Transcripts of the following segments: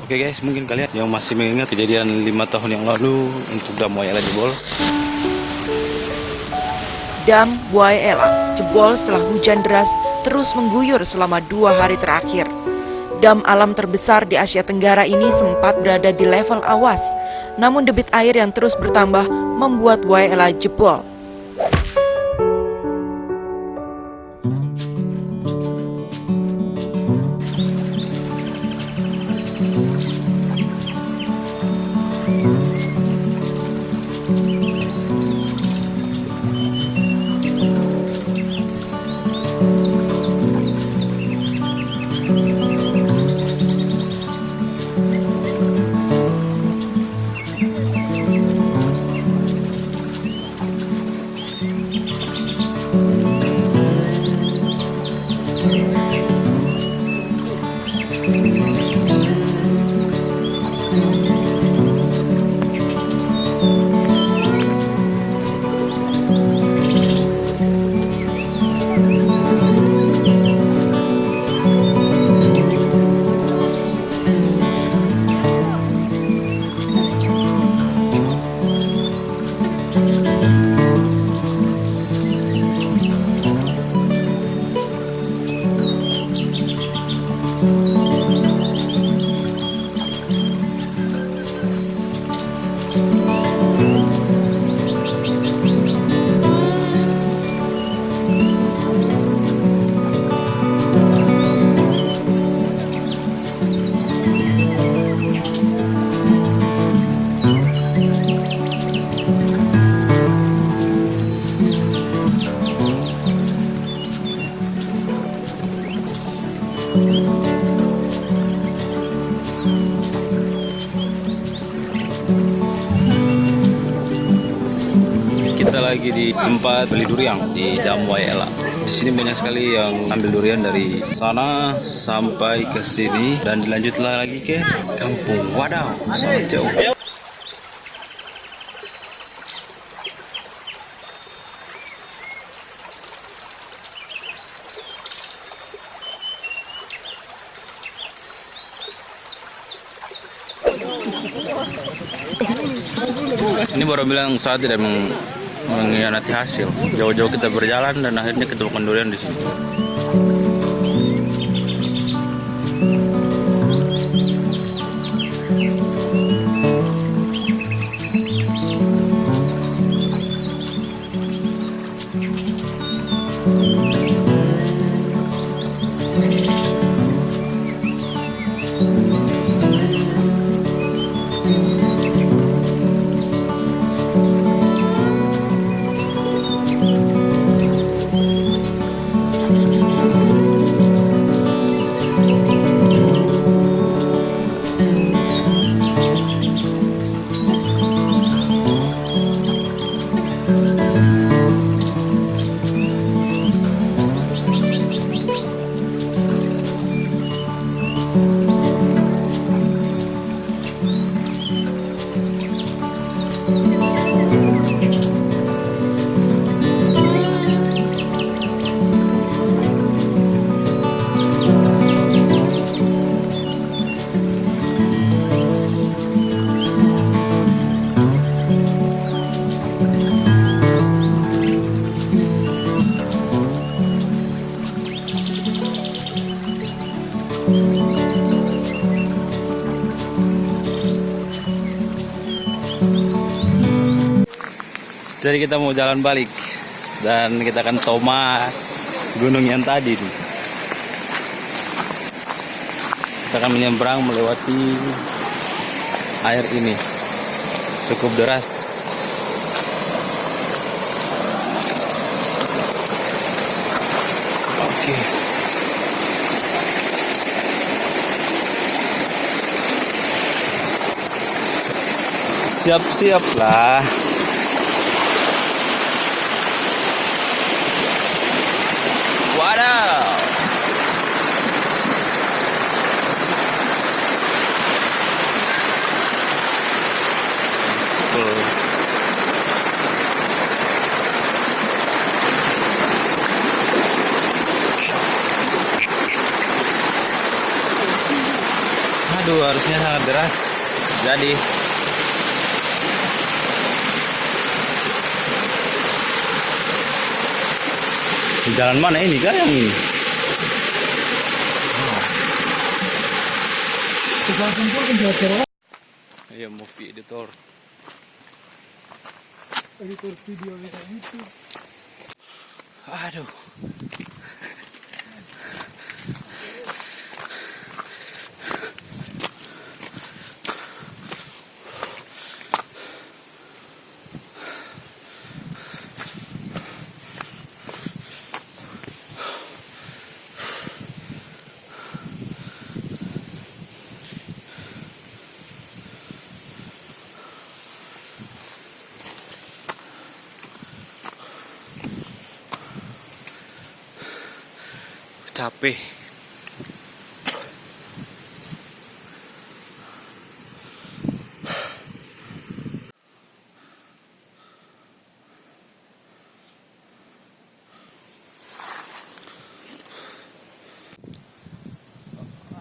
Oke guys, mungkin kalian yang masih mengingat kejadian 5 tahun yang lalu untuk Dam Buaya Ela jebol. Dam Buaya Ela jebol setelah hujan deras terus mengguyur selama 2 hari terakhir. Dam alam terbesar di Asia Tenggara ini sempat berada di level awas, namun debit air yang terus bertambah membuat Buaya Ela jebol. Kita lagi di tempat beli durian di Dam Buaya Ela. Di sini banyak sekali yang ambil durian dari sana sampai ke sini dan dilanjutlah lagi ke Kampung Wadaw. Sangat jauh. Ini baru bilang saat tidak mengkhianati hasil. Jauh-jauh kita berjalan dan akhirnya ketemu durian di sini. Jadi kita mau jalan balik dan kita akan tomat gunung yang tadi nih. Kita akan menyeberang melewati air ini cukup deras. Oke. Siap-siap lah. Aduh, arusnya sangat deras. Jadi di jalan mana ini kah yang ini? Iya, movie editor video kayak gitu. Aduh. Capek.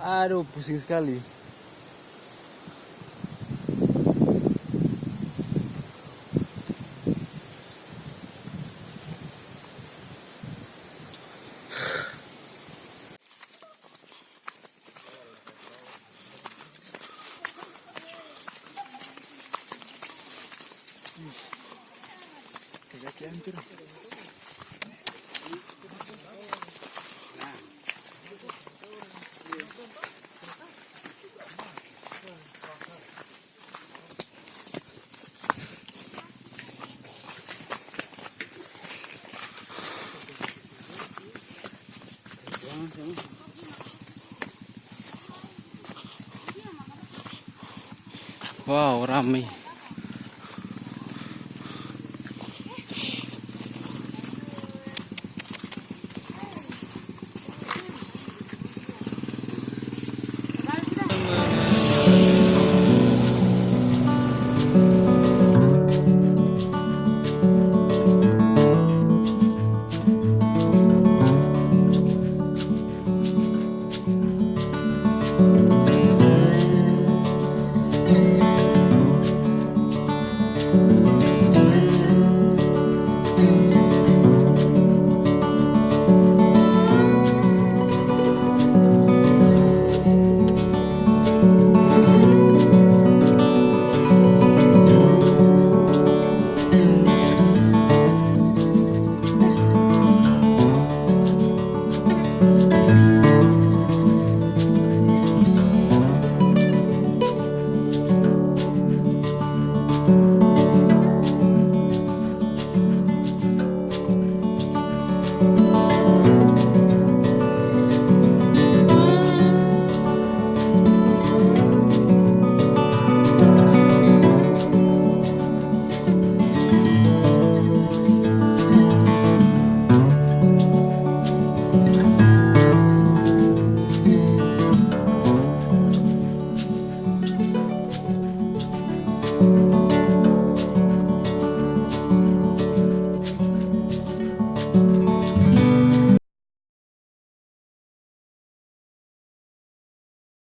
Aduh, pusing sekali. Kaki hancur. Wow, ramai.